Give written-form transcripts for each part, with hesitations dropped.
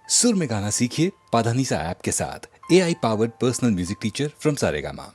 सुर में गाना सीखिए पाधानीसा ऐप के साथ। AI powered personal music teacher from Saregama.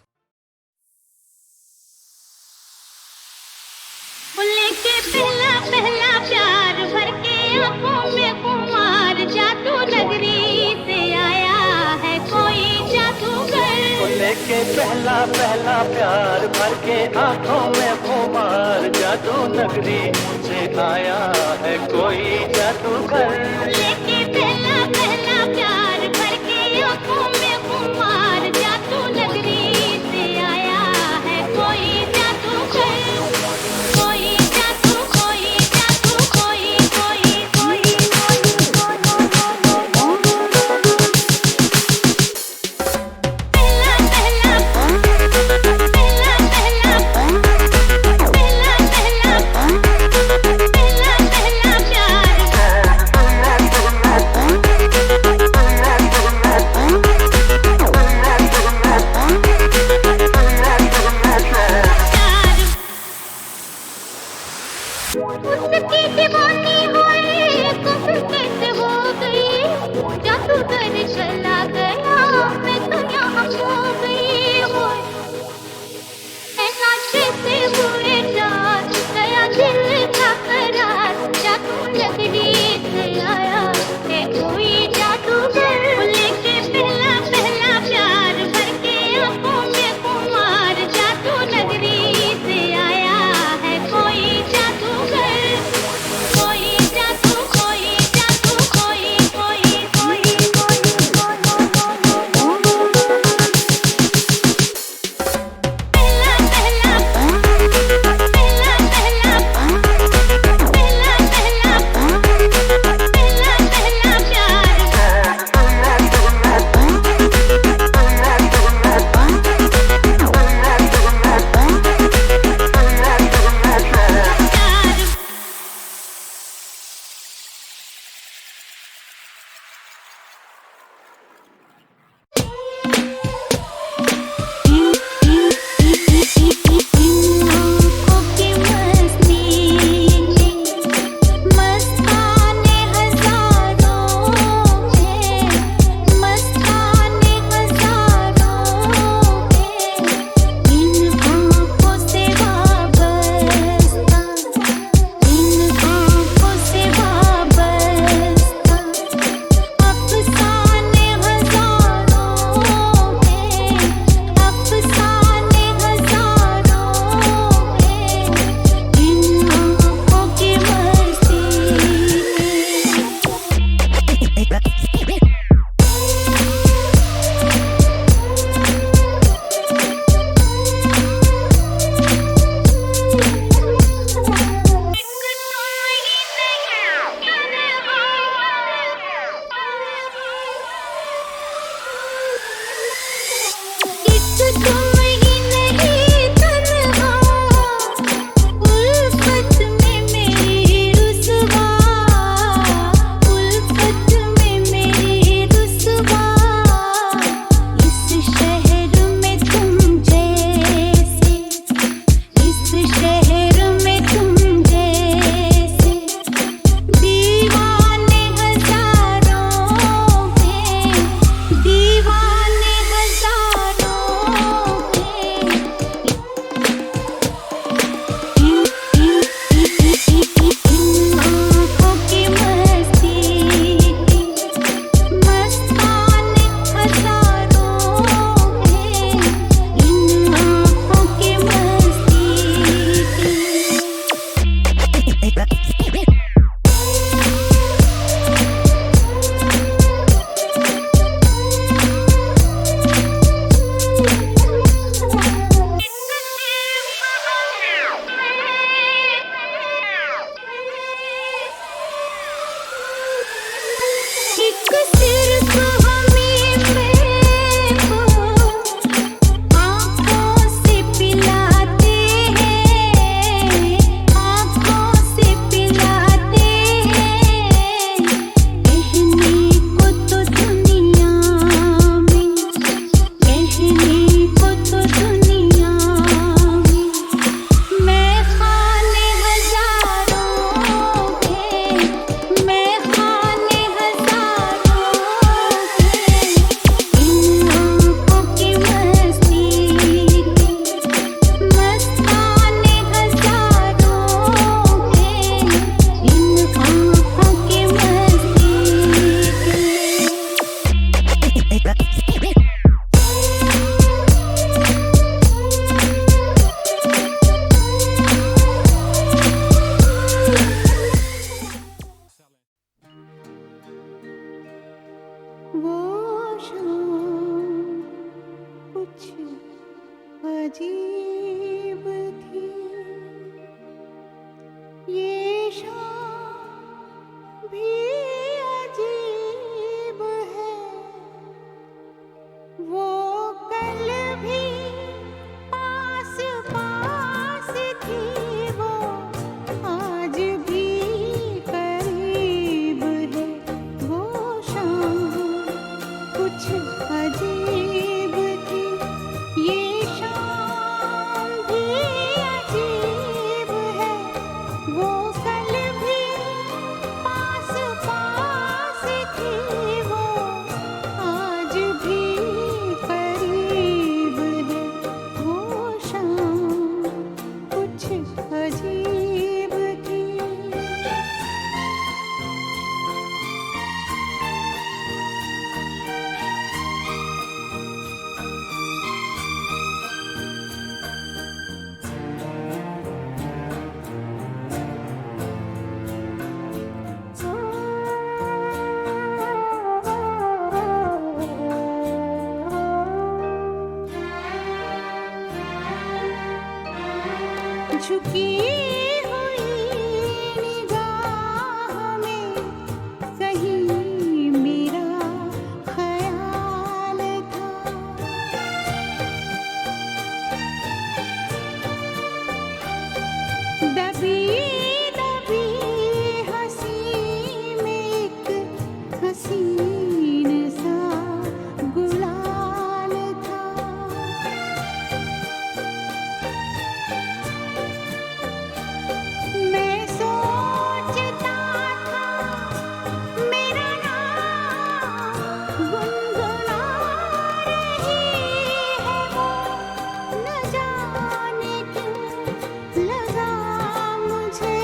लेके पहला पहला प्यार भर के आंखों में खुमार, जादू नगरी से आया है कोई जादूगर। लेके पहला पहला प्यार भर के आंखों में खुमार, जादू नगरी से आया है कोई जादूगर। लेके पहला पहला प्यार भर के आंखों में खुमार, जादू नगरी से आया है कोई जादूगर। कोई जादू कोई जादू कोई कोई कोई पहला पहला पहला पहला पहला पहला पहला प्यार। वो शाम कुछ अजीब थी, ये शाम भी अजीब है, वो कल भी पास पास थी, वो आज भी करीब है, वो शाम कुछ अजीब थी, ये शाम भी अजीब है, वो कल भी पास पास थी, वो आज भी करीब है, वो शाम कुछ अजीब थी। झुकी हुई निगाह में कहीं मेरा ख्याल था, दबी दबी हंसी में एक हसीन सा गुलाल था, मैं सोचता था मेरा नाम गुनगुना रही है, वो न जाने क्यों लगा मुझे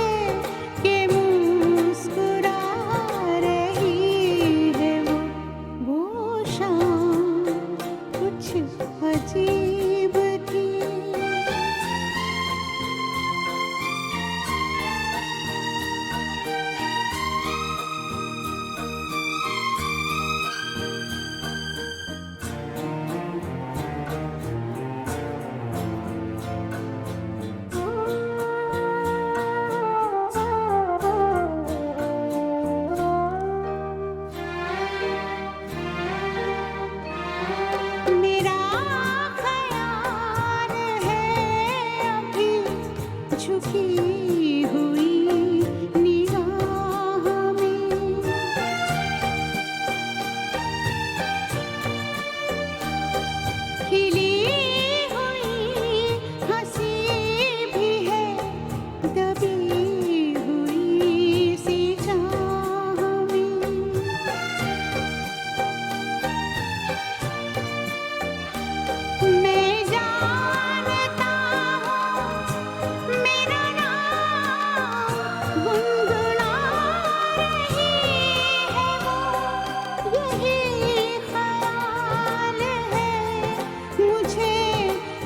कि मुस्कुरा रही है, वो शाम कुछ अजीब थी। मेरा ख्याल है अभी झुकी हुई निगाह में, खिली हुई हंसी भी है, दबी हुई सी चाह में, मैं जानता हूँ मेरा नाम गुनगुना रही है, वो यही ख्याल है मुझे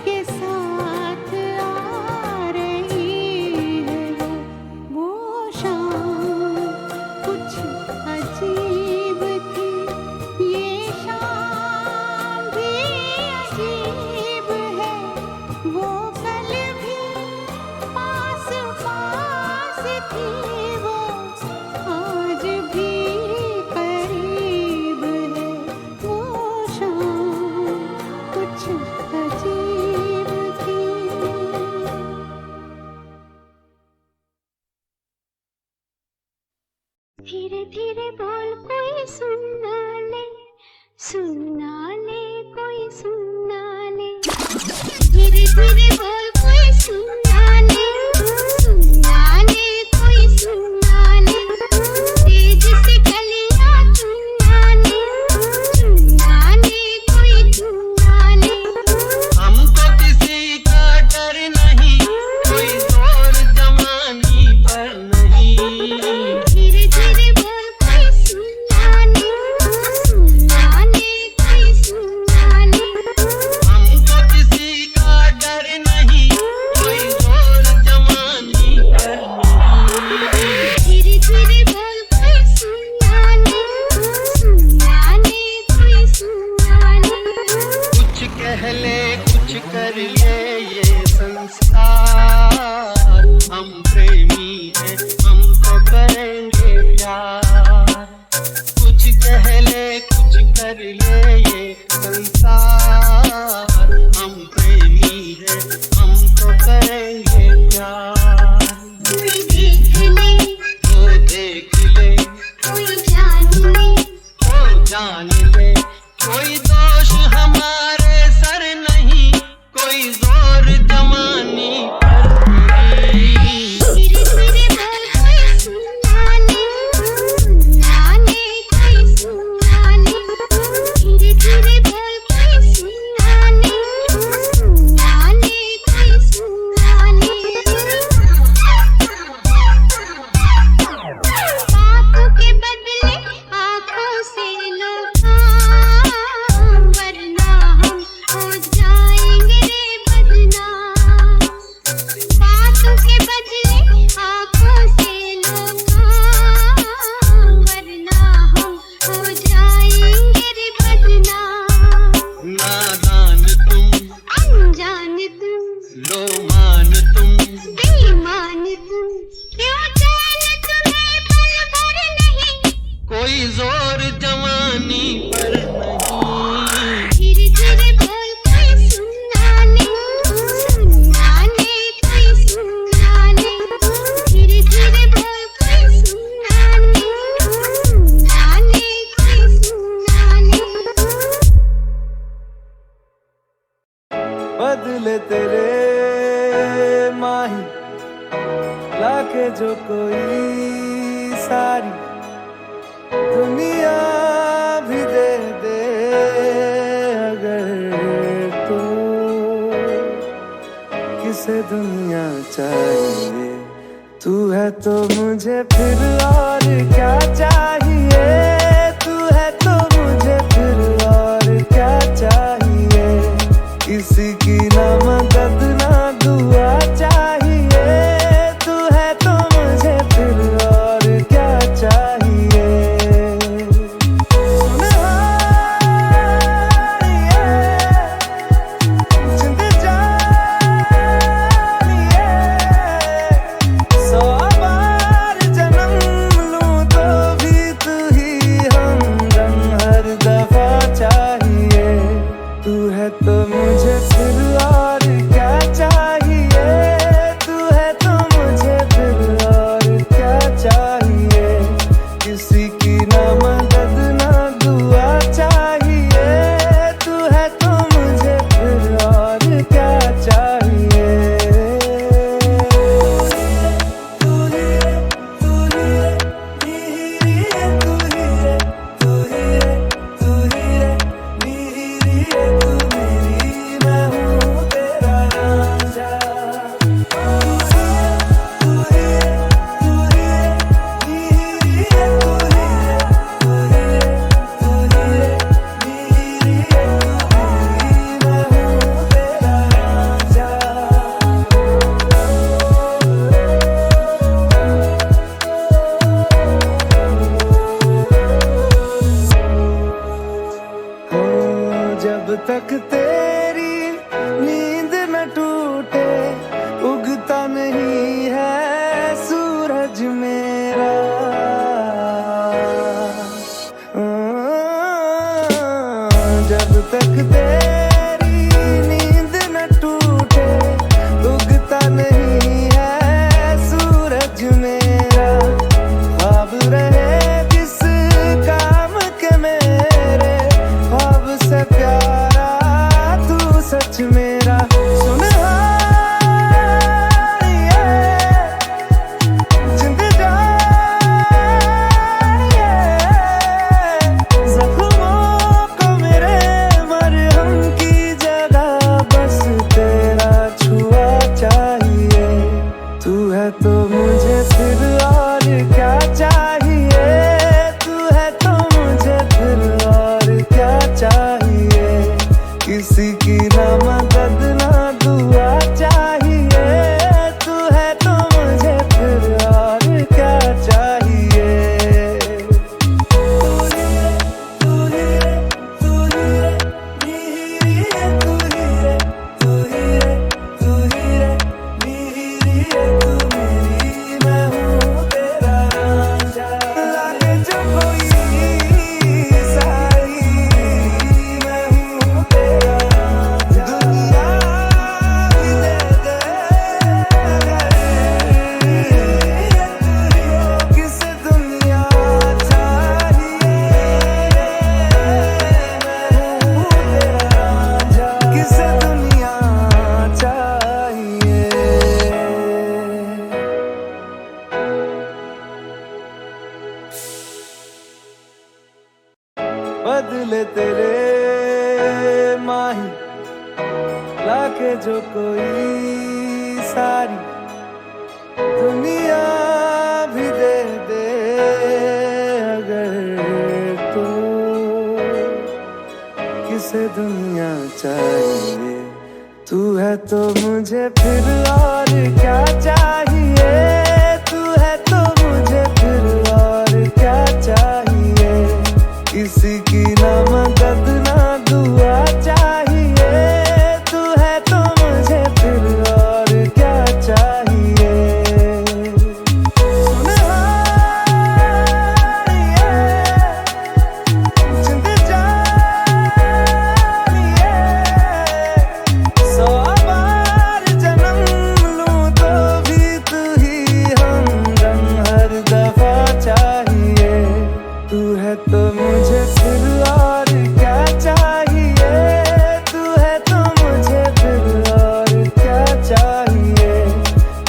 के साथ आ रही है, वो शाम कुछ अजीब थी, ये शाम भी अजीब है, वो कल भी पास पास थी, वो आज भी करीब है, वो शाम कुछ अजीब थी। धीरे धीरे बोल कोई सुनना ले, सुनना ले कोई सुनना ले, धीरे धीरे बोल कोई सुनना ले, सुनना ले कोई सुनना ले, तेज से कलियां चुनना ले, चुनना ले कोई चुनना ले, हमको किसी का डर नहीं, कोई जोर जमानी पर नहीं। धीरे धीरे बोल कोई सुनना ले, सुनना ले कोई सुनना ले, हमको किसी पहले कुछ कर ले ये संसार। हम प्रेमी है, हम तो करेंगे प्यार। कोई देख ले, वो देख ले, कोई जान ले, वो जान ले, कोई दोष हमारे सर नहीं, कोई जोर जवानी पर नहीं। धीरे धीरे बोल कोई सुना ले, नाने कोई सुना ले। धीरे धीरे बोल कोई सुना ले, नाने कोई सुना ले। बातों के बदले आँखों से लो काम, वरना हम हो जाएंगे रे बदनाम। बातों के बदले आँखों से लो काम, वरना हम हो जाएंगे रे बदनाम। नादान तुम, अनजान तुम, लो मान तुम, बेईमान तुम, क्यों चैन तुम्हें पल भर नहीं। कोई जोर जवानी पर नहीं। धीरे धीरे बोल कोई सुना ले, नाने कोई सुना ले। धीरे धीरे बोल कोई सुना ले, नाने कोई सुना ले। बदले तेरे माही लाके जो कोई सारी दुनिया भी दे दे अगर तो किसे दुनिया चाहिए। तू है तो मुझे फिर और क्या चाहिए। तू है तो मुझे फिर और क्या चाहिए। किसी की ना मदद ना दुआ चाहिए। तू है तो मुझे फिर और क्या चाहिए। सुनहारिए, जिंद जानिए, 100 बार जन्म लूं तो भी तू ही हमदम हर दफा चाहिए। तू है तो मुझे फिर और क्या चाहिए। तू है तो मुझे फिर और क्या चाहिए। किसी की ना मदद ना दुआ चाहिए। तू है तो मुझे फिर और क्या चाहिए। तू ही रे, तू ही रे, नीरी है तू ही रे, तू ही रे, तू ही रे, नीरी है तू मेरी, मैं हूँ तेरा राजा। तू ही रे, तू ही रे, नीरी है तू ही रे, तू ही रे, तू ही रे, नीरी है तू मेरी, मैं हूँ तेरा राजा। हो जब तक तेरी नींद न टूटे उगता नहीं है सूरज मेरा। जब तक तेरी नींद न टूटे उगता नहीं है सूरज मेरा। ख्वाब रहे जिस काम के मेरे, ख्वाब से प्यारा तू सच मेरा। सुनहारिए, जिंद जानिए, जख्मों को मेरे मरहम बदले तेरे माही लाके जो कोई सारी दुनिया भी दे दे अगर तो किसे दुनिया चाहिए। तू है तो मुझे फिर और क्या चाहिए। तू है तो मुझे फिर और क्या चाहिए। किसी की ना मदद ना दुआ चाहिए। तू है तो मुझे फिर और क्या चाहिए। सुनहारिए, जिंद जानिए, 100 बार जन्म लूं तो भी तू ही हमदम हर दफा चाहिए। तू है तो मुझे फिर और क्या चाहिए। तू है तो मुझे फिर और क्या चाहिए।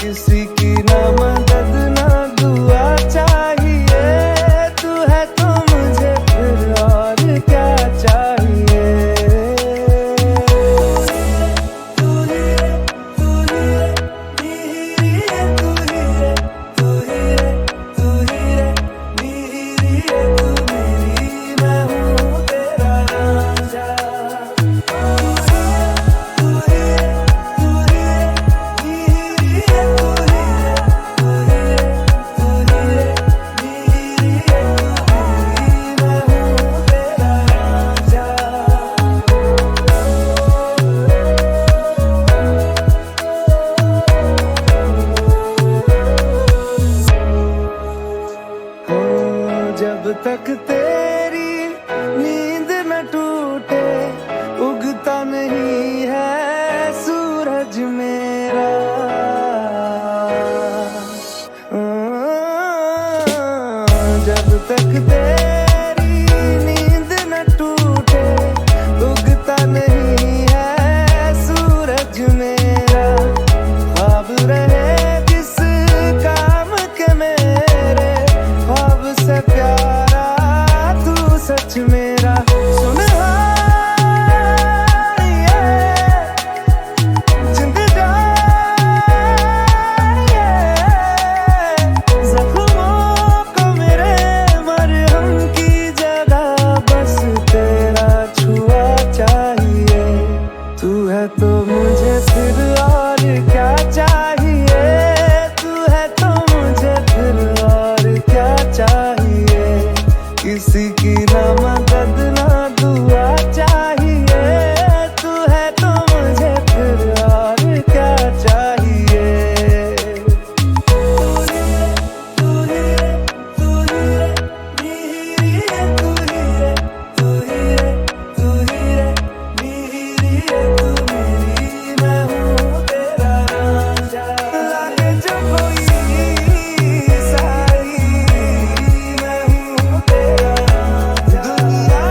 किसी की ना मदद ना दुआ चाहिए। तू है तो मुझे फिर और क्या चाहिए। तू ही रे, तू ही रे, नीरी रे, तू ही रे, तू ही रे, तू ही रे, नीरी रे, तू मेरी, मैं हूँ तेरा रांझा। तू ही रे, तू ही रे, तू ही रे, नीरी रे, तू ही रे, तू ही रे, तू ही रे, नीरी रे, तू मेरी, मैं हूँ तेरा रांझा। हो जब तक तेरी नींद न टूटे उगता नहीं है सूरज मेरा। जब तक तेरी नींद न टूटे उगता नहीं है सूरज मेरा। ख्वाब रहे जिस काम के मेरे ख्वाब से प्यारा तू सच मेरा। सुनहारिए, जिंद जानिए, जख्मों को मेरे मरहम की जगह बस तेरा छुआ चाहिए। तू है तो मुझे फिर और क्या चाहिए। तू है तो मुझे फिर और क्या चाहिए। किसी की ना मदद ना दुआ चाहिए। तू है तो मुझे फिर और क्या चाहिए। तू ही रे, तू ही रे, तू ही रे, नीरी रे, तू ही रे, तू ही रे, तू ही रे, नीरी रे, तू मेरी, मैं हूँ तेरा रांझा। लागे जो कोई सारी, मैं हूँ तेरा रांझा। दुनिया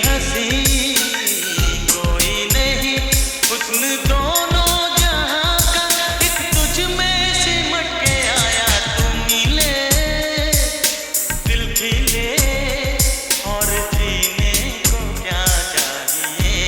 हंसी कोई नहीं, हुस्न दोनों जहां का एक तुझ में सिमट के आया। तू मिले दिल खिले और जीने को क्या चाहिए।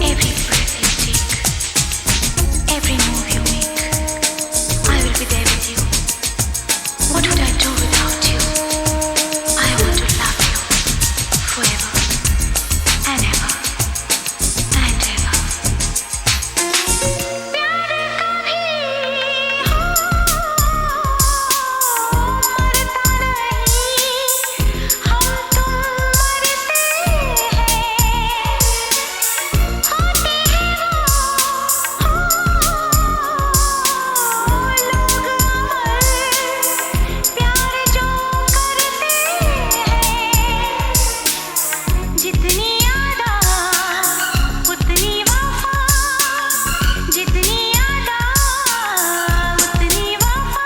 Every breath you take, every move you make, I will be there with you. What would I do without you? I want to love you forever and ever and ever. प्यार कभी मरता नहीं, हम तुम मरते हैं। होते हैं लोग अमर, प्यार जो करते हैं। जितनी यादा उतनी वफा, जितनी यादा उतनी वफा।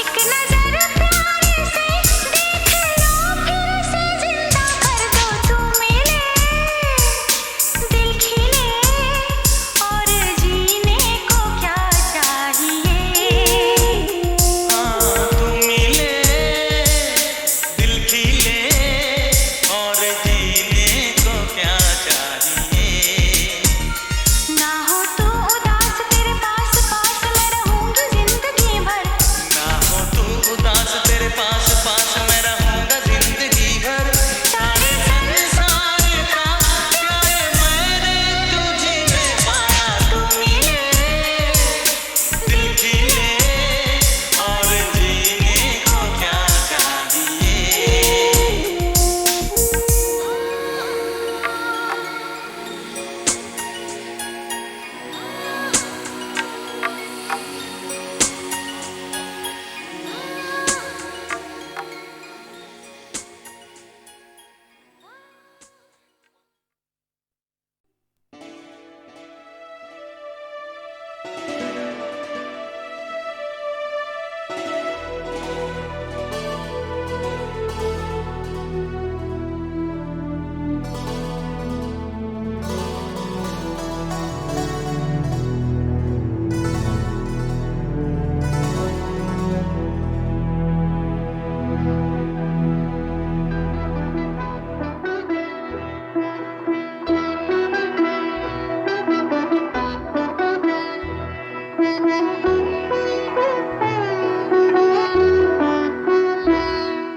एक नजर प्यार से देख लो, फिर से जिंदा कर दो। तू मिले दिल खिले और जीने को क्या चाहिए। तू मिले दिल खिले और जीने को क्या चाहिए। ना हो तू उदास, तेरे पास पास मैं रहूंगी जिंदगी भर। ना हो तू उदास, तेरे पास पास मैं रहूंगा जिंदगी भर। सारे संसार का प्यार मैंने तुझे में पाया। तू मिले दिल खिले और जीने को क्या चाहिए।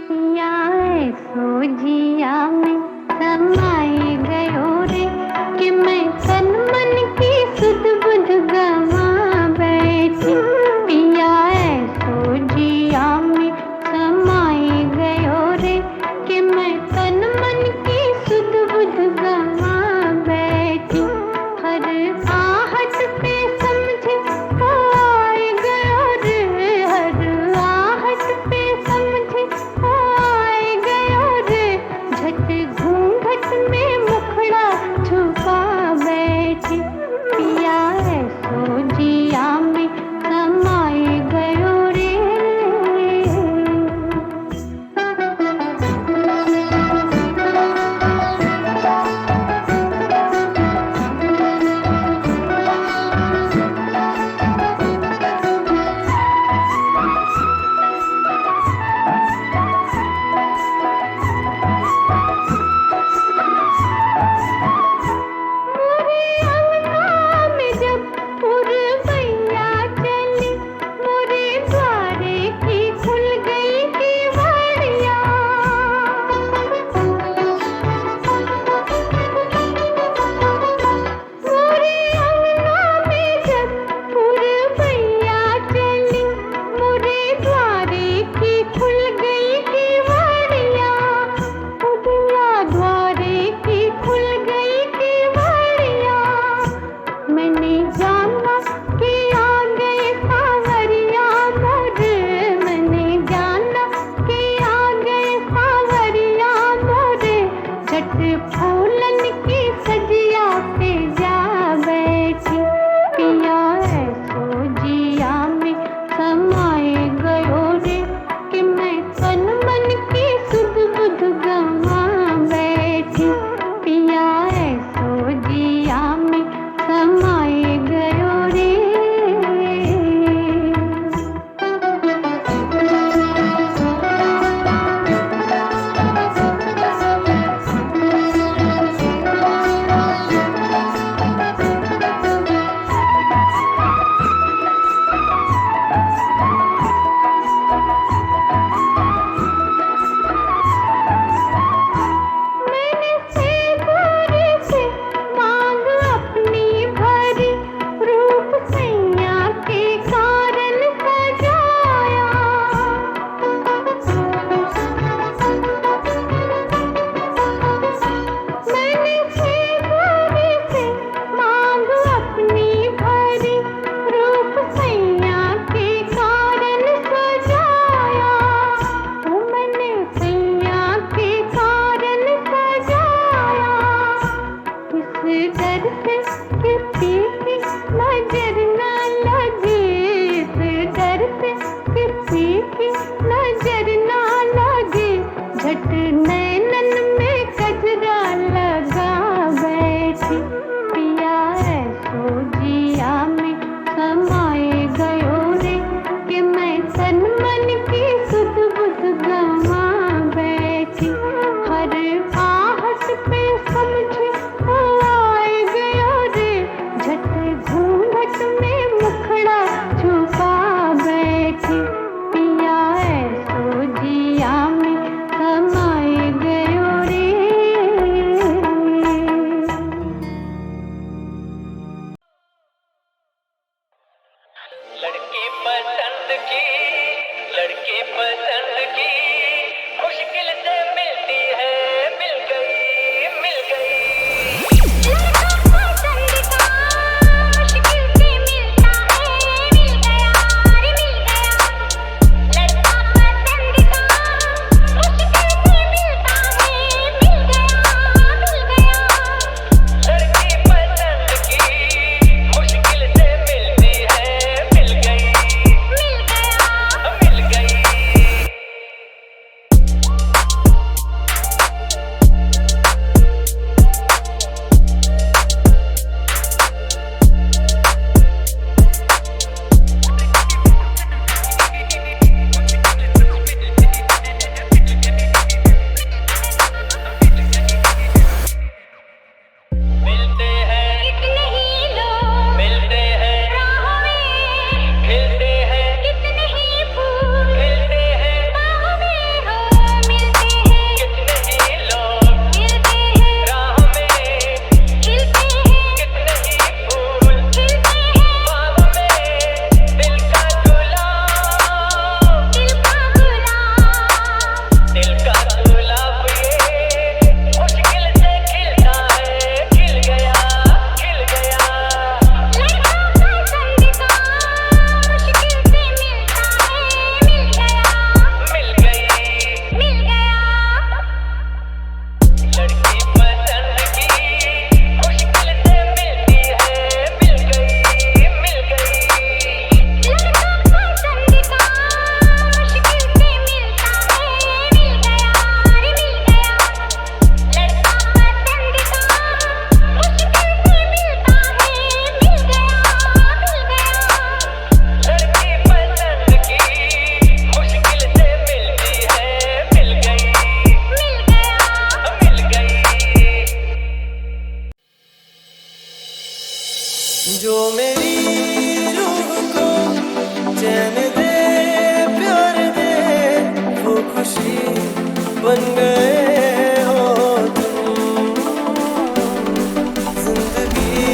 पिया ऐसो जिया में समाए गयो रे, कि मैं तन मन की सुध बुध गवा बैठी। पिया ऐसो जिया में समाए गयो रे, कि मैं तन मन की सुध बुध गवा बैठी। हर आहट पे समझे तो आए लड़की पसंद की, लड़की पसंद की मुश्किल से मिलती है, मिल गई, मिल गई। लड़का पसंद का मुश्किल से मिलता है, मिल गया रे मिल गया। लड़का पसंद का मुश्किल से मिलता है, मिल गया, मिल गया। लड़की पसंद की मुश्किल से मिलती है, मिल गई, मिल गया। मिल गई। मिलते हैं, कितने ही लोग मिलते हैं, राहों में, खिलते हैं, कितने ही फूल खिलते हैं, बाहों में हो मिलते हैं, कितने ही लोग मिलते हैं, राह में, खिलते हैं, कितने ही फूल खिलते हैं, बाहों में, दिल का गुलाब, दिल का गुलाब। दिल का गुलाब ये मुश्किल से खिलता है, खिल गया, खिल गया। लड़का पसंद का मुश्किल से मिलता है, मिल गया, मिल गई, मिल गया। लड़की पसंद की मुश्किल से मिलती है, मिल गई, मिल गई। लड़का पसंद का मुश्किल से मिलता है, मिल गया रे मिल गया। लड़का पसंद का मुश्किल से मिलता है, मिल गया, मिल गया। लड़की पसंद की मुश्किल से मिलती है, मिल गई, मिल गया। मिल गई। जो मेरी रूह को चैन दे, प्यार दे, वो खुशी बन गए हो तुम, जिंदगी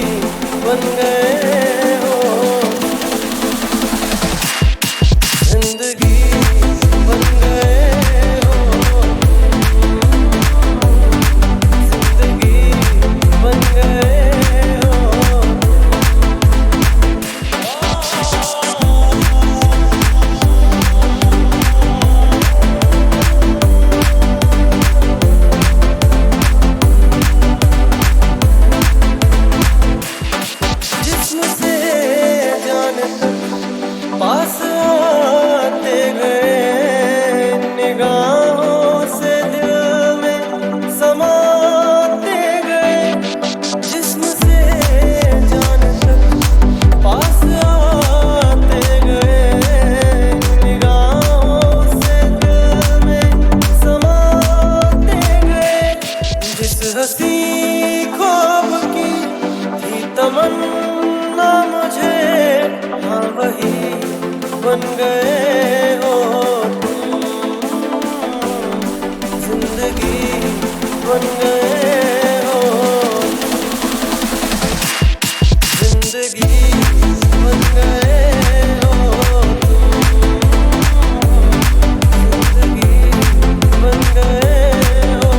बन गए हो, जिंदगी बन गए हो, जिंदगी बन गए हो। जिस्म से जान तक पास आते गए, निगाहों से दिल में समाते गए। जिस्म से जान तक पास आते गए, निगाहों से दिल में समाते गए। जिस हंसी ख्वाब की थी तमन्ना मुझे, हाँ वही बन गए हो तुम, जिंदगी बन गए हो, जिंदगी बन गए हो तुम, जिंदगी बन गए हो।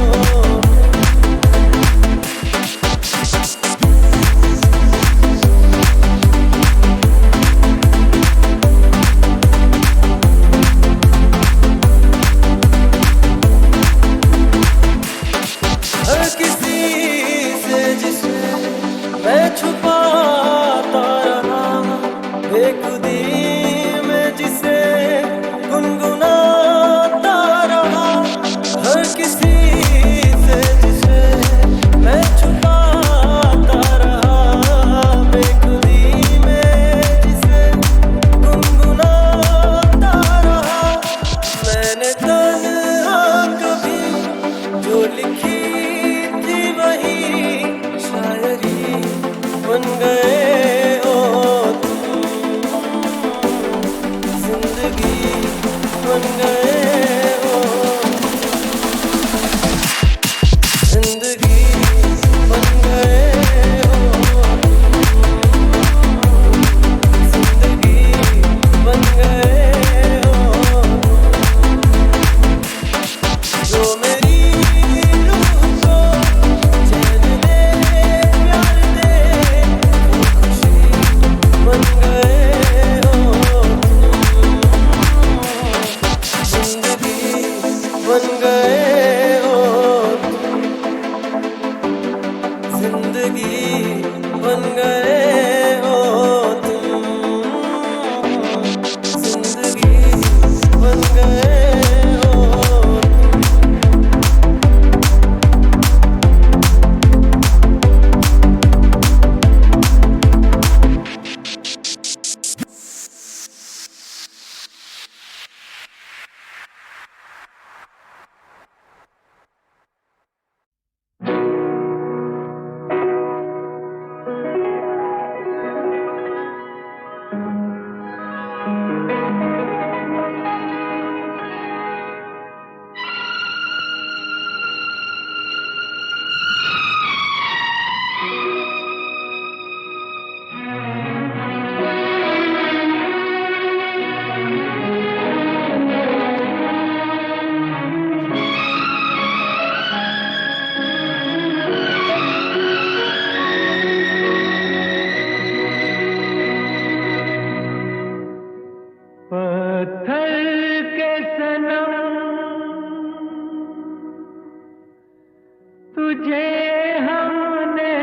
पत्थर के सनम तुझे हमने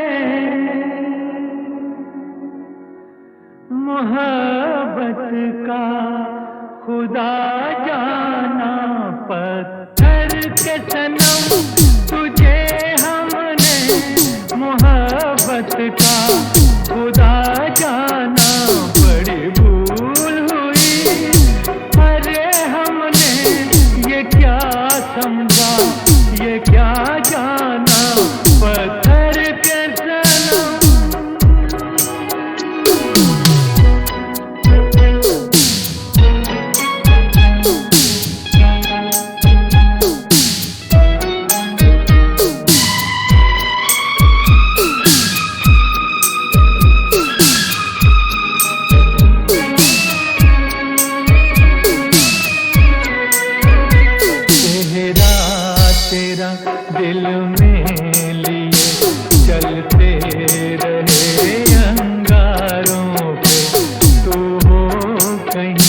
मोहब्बत का खुदा जाना। पत्थर के सनम तुझे हमने मोहब्बत का खुदा जाना। बड़ी भूल हुई अरे हमने ये क्या समझा ये क्या जाना। पत्थर के सनम तेरा दिल में लिए चलते रहे अंगारों पे। तू हो कहीं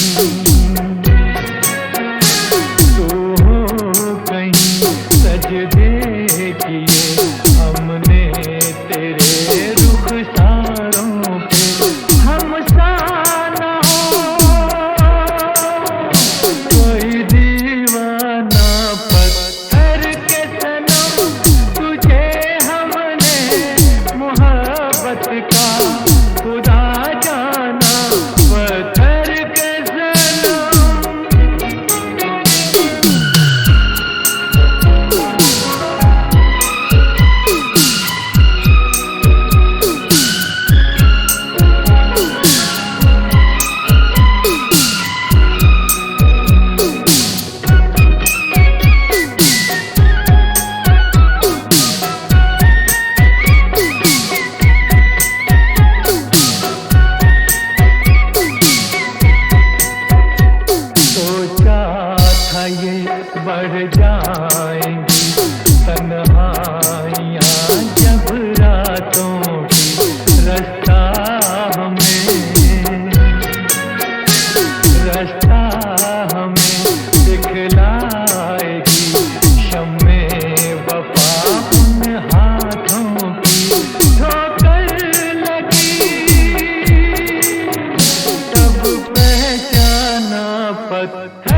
सजदे किए हमने तेरे रुखसारों पे। हम सा ना हो कोई दीवाना। पत्थर के सनम तुझे हमने मोहब्बत का खुदा जाना। पत्थर के सनम बढ़ जाएंगी तन्हाइयाँ जब रातों की। रास्ता हमें दिखलाएगी शम्मे वफा उन हाथों की। ठोकर लगी तब पहचाना पत्थर